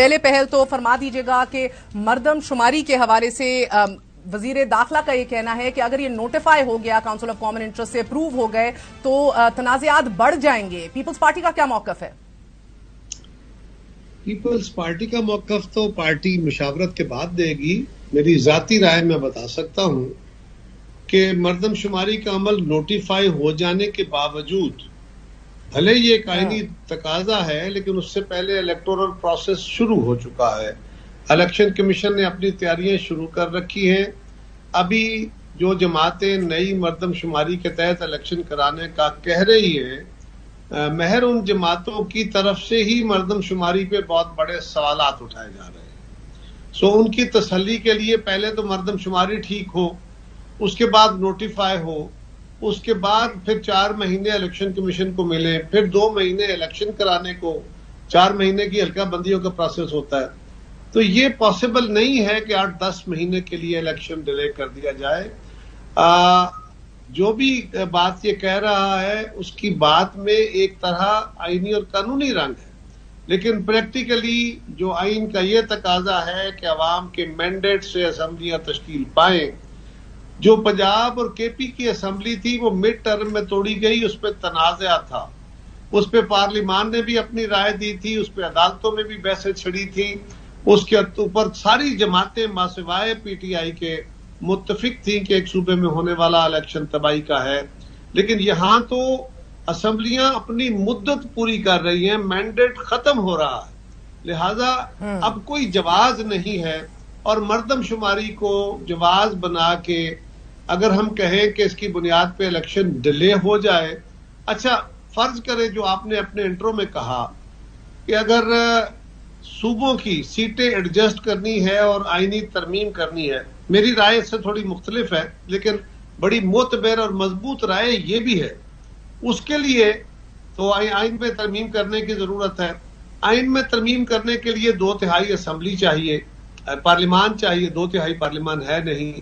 پہلے پہل تو فرما دیجیے گا کہ مردم شماری کے حوالے سے وزیر داخلہ کا یہ کہنا ہے کہ اگر یہ نوٹیفائی ہو گیا کاؤنسل آف کامن انٹرسٹ سے اپروو ہو گئے تو تنازعات بڑھ جائیں گے. پیپلز پارٹی کا کیا موقف ہے؟ پیپلز پارٹی کا موقف تو پارٹی مشاورت کے بعد دے گی. میری ذاتی رائے میں بتا سکتا ہوں کہ مردم شماری کا عمل نوٹیفائی ہو جانے کے باوجود بھلے یہ ایک آئینی تقاضا ہے لیکن اس سے پہلے الیکٹورل پروسیس شروع ہو چکا ہے. الیکشن کمیشن نے اپنی تیاریاں شروع کر رکھی ہیں. ابھی جو جماعتیں نئی مردم شماری کے تحت الیکشن کرانے کا کہہ رہی ہیں مہر ان جماعتوں کی طرف سے ہی مردم شماری پہ بہت بڑے سوالات اٹھائے جا رہے ہیں. ان کی تسلی کے لیے پہلے تو مردم شماری ٹھیک ہو, اس کے بعد نوٹیفائی ہو, اس کے بعد پھر 4 مہینے الیکشن کمیشن کو ملے, پھر 2 مہینے الیکشن کرانے کو, 4 مہینے کی حلقہ بندیوں کا پروسیس ہوتا ہے. تو یہ پاسبل نہیں ہے کہ 8-10 مہینے کے لیے الیکشن ڈیلے کر دیا جائے. جو بھی بات یہ کہہ رہا ہے اس کی بات میں ایک طرح آئینی اور قانونی رنگ ہے, لیکن پریکٹیکلی جو آئین کا یہ تقاضا ہے کہ عوام کے مینڈیٹ سے اسمبلیاں تشکیل پائیں. جو پنجاب اور کے پی کی اسمبلی تھی وہ مڈ ٹرم میں توڑی گئی, اس پہ تنازع تھا, اس پہ پارلیمان نے بھی اپنی رائے دی تھی, اس پہ عدالتوں میں بھی بحثیں چھڑی تھی, اس کے اوپر ساری جماعتیں ماسوائے پی ٹی آئی کے متفق تھیں کہ ایک صوبے میں ہونے والا الیکشن تباہی کا ہے. لیکن یہاں تو اسمبلیاں اپنی مدت پوری کر رہی ہیں, مینڈیٹ ختم ہو رہا ہے, لہذا اب کوئی جواز نہیں ہے. اور مردم شماری کو جواز بنا کے اگر ہم کہیں کہ اس کی بنیاد پہ الیکشن ڈیلے ہو جائے, اچھا فرض کریں جو آپ نے اپنے انٹرو میں کہا کہ اگر صوبوں کی سیٹیں ایڈجسٹ کرنی ہے اور آئینی ترمیم کرنی ہے, میری رائے اس سے تھوڑی مختلف ہے لیکن بڑی معتبر اور مضبوط رائے یہ بھی ہے. اس کے لیے تو آئین میں ترمیم کرنے کی ضرورت ہے. آئین میں ترمیم کرنے کے لیے 2/3 اسمبلی چاہیے, پارلیمان چاہیے, 2/3 پارلیمان ہے نہیں.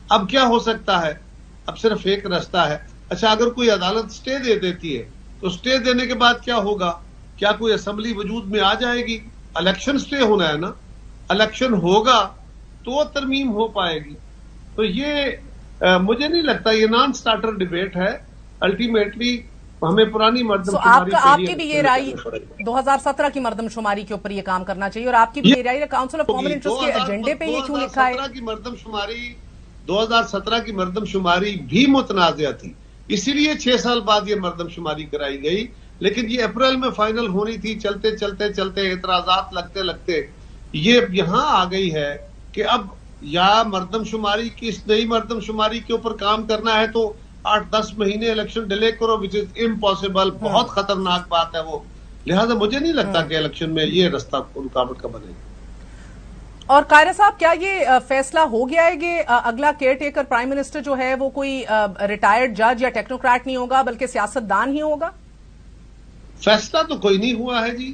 اب کیا ہو سکتا ہے؟ اب صرف ایک راستہ ہے. اچھا اگر کوئی عدالت سٹے دے دیتی ہے تو سٹے دینے کے بعد کیا ہوگا؟ کیا کوئی اسمبلی وجود میں آ جائے گی؟ الیکشن سٹے ہونا ہے نا, الیکشن ہوگا تو ترمیم ہو پائے گی. تو یہ مجھے نہیں لگتا, یہ نان سٹارٹر ڈیبیٹ ہے. الٹیمیٹلی ہمیں پرانی مردم شماری آپ کی بھی یہ رائے 2017 کی مردم شماری کے اوپر یہ کام کرنا چاہیے, اور آپ کی بھی یہ رائے کاؤنسل آف کامن انٹرسٹ کے ایجنڈے پہ یہ کیوں لکھا ہے؟ 2017 کی مردم شماری بھی متنازع تھی, اسی لیے 6 سال بعد یہ مردم شماری کرائی گئی. لیکن یہ اپریل میں فائنل ہونی تھی. چلتے چلتے چلتے اعتراضات لگتے لگتے یہ یہاں آ گئی ہے کہ اب یا مردم شماری کی, اس نئی مردم شماری کے اوپر کام کرنا ہے تو 8-10 مہینے الیکشن ڈیلے کرو, وچ از امپاسبل. بہت خطرناک بات ہے وہ. لہذا مجھے نہیں لگتا کہ الیکشن میں یہ رستہ رکاوٹ کا بنے گا. اور قاہرہ صاحب, کیا یہ فیصلہ ہو گیا ہے کہ اگلا کیئر ٹیکر پرائم منسٹر جو ہے وہ کوئی ریٹائرڈ جج یا ٹیکنوکریٹ نہیں ہوگا بلکہ سیاست دان ہی ہوگا؟ فیصلہ تو کوئی نہیں ہوا ہے جی,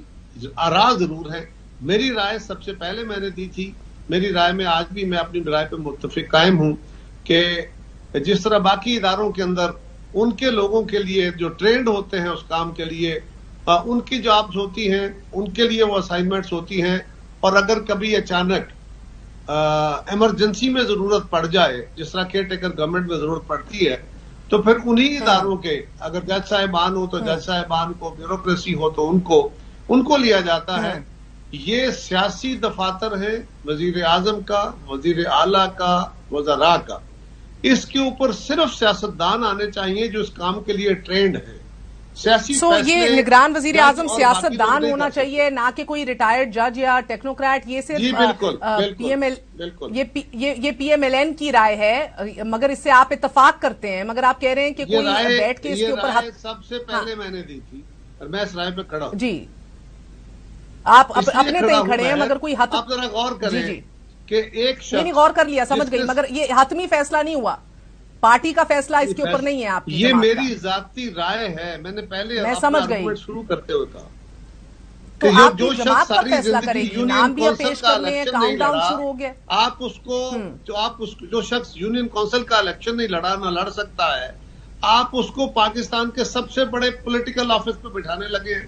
آراء ضرور ہے. میری رائے سب سے پہلے میں نے دی تھی, میری رائے میں آج بھی میں اپنی رائے پہ متفق قائم ہوں کہ جس طرح باقی اداروں کے اندر ان کے لوگوں کے لیے جو ٹرینڈ ہوتے ہیں اس کام کے لیے ان کی جابز ہوتی ہیں, ان کے لیے وہ اسائنمنٹس ہوتی ہیں, اور اگر کبھی اچانک ایمرجنسی میں ضرورت پڑ جائے جس طرح کیئر ٹیکر گورنمنٹ میں ضرورت پڑتی ہے تو پھر انہی اداروں کے, اگر جج صاحبان ہو تو جج صاحبان کو, بیوروکریسی ہو تو ان کو لیا جاتا ہے. یہ سیاسی دفاتر ہیں وزیر اعظم کا, وزیر اعلیٰ کا, وزراء کا. اس کے اوپر صرف سیاستدان آنے چاہیے جو اس کام کے لیے ٹرینڈ ہیں. یہ نگران وزیر اعظم سیاست دان ہونا چاہیے, نہ کہ کوئی ریٹائرڈ جج یا ٹیکنوکریٹ. یہ صرف یہ پی ایم ایل این کی رائے ہے, مگر اس سے آپ اتفاق کرتے ہیں, مگر آپ کہہ رہے ہیں کہ کوئی بیٹھ کے اس کے اوپر سب سے پہلے میں نے دی تھی اور میں اس رائے پہ کھڑا ہوں. جی آپ اپنے پہ کھڑے ہیں, مگر کوئی آپ ذرا غور کریں کہ ایک شخص, نہیں غور کر لیا, سمجھ گئی, مگر یہ حتمی فیصلہ نہیں ہوا, پارٹی کا فیصلہ اس کے اوپر نہیں ہے. آپ یہ میری ذاتی رائے ہے, میں نے پہلے سمجھ گئی شروع کرتے ہوئے کہا تو آپ جو جماعت پر فیصلہ کرے گی, نام بھی پیش کرنے ہیں, کاؤنٹ ڈاؤن شروع ہو گیا. آپ اس کو جو شخص یونین کونسل کا الیکشن نہیں لڑا نہ لڑ سکتا ہے, آپ اس کو پاکستان کے سب سے بڑے پولیٹیکل آفس پہ بٹھانے لگے ہیں.